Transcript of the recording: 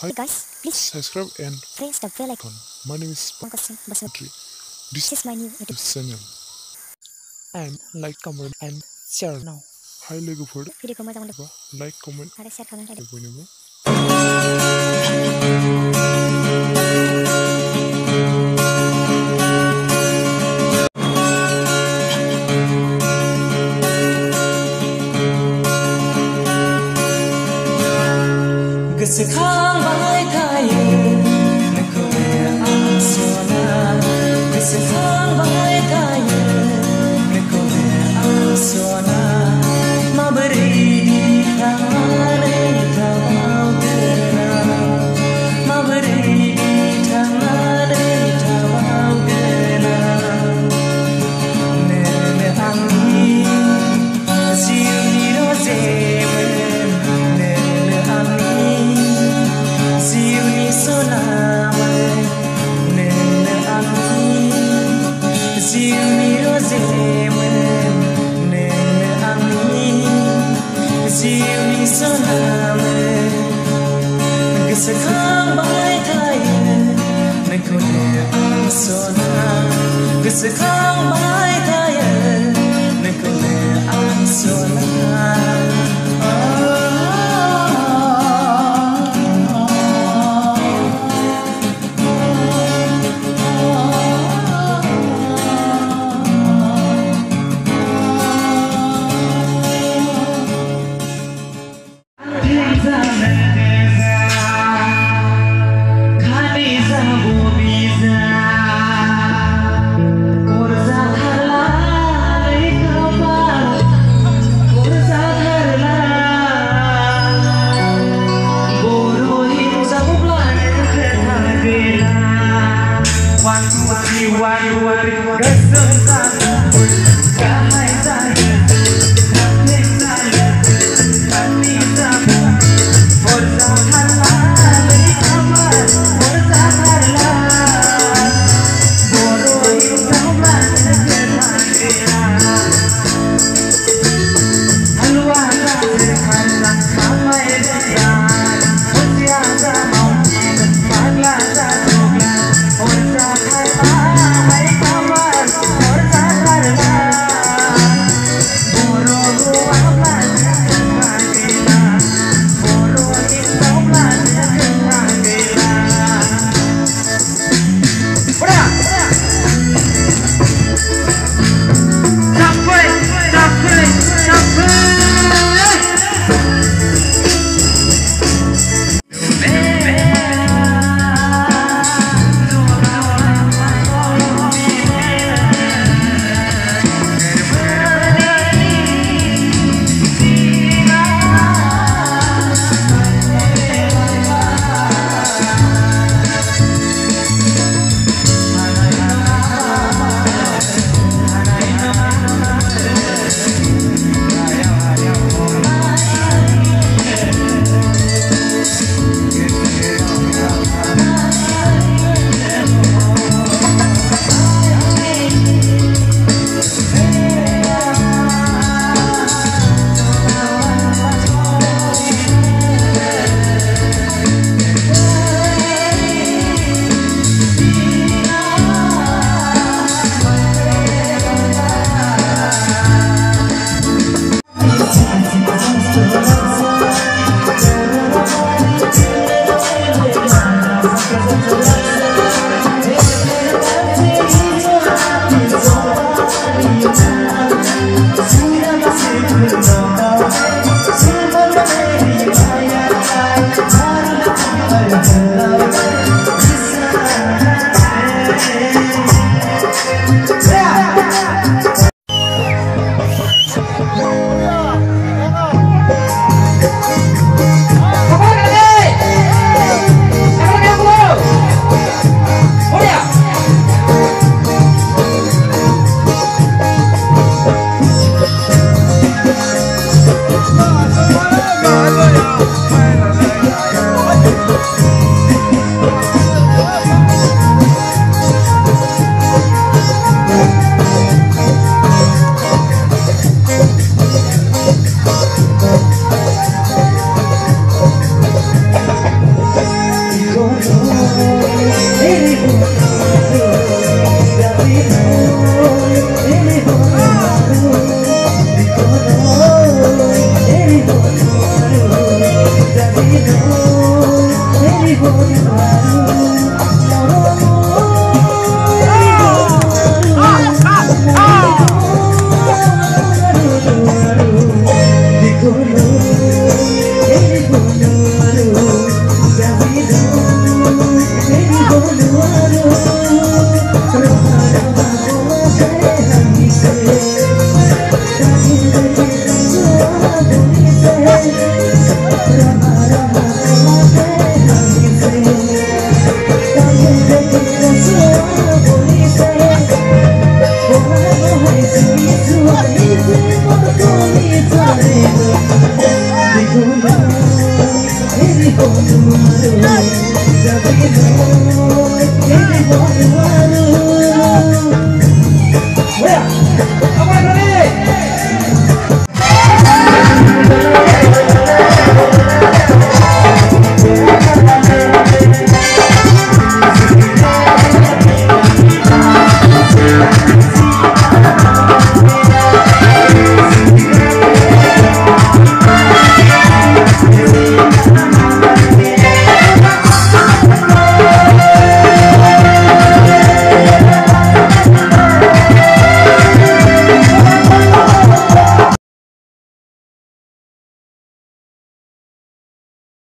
Hi guys, please subscribe and press the bell icon. my name is Patri. This This is my new YouTube channel and like comment and share now. Hi लोगोफोर भिडियोखौ मोजां मोनदों like comment आरो share खालामनो थाखाय बयनोबो गोसोखांबाय थायो नोंखौनो आं सना गोसोखांबाय थायो नोंखौनो आं सना माबोरै थांनानै थाबावगोन माबोरै थांनानै थाबावगोन नोंनो आंनि जिउनि रजेमोन नोंनो आंनि जिउनि सनामोन नोंनो आंनि जिउनि रजेमोन नोंनो आंनि जिउनि सनामोन गोसोखांबाय थायो नोंखौनो आं सना गोसोखांबाय थायो नोंखौनो आं सना Yeah.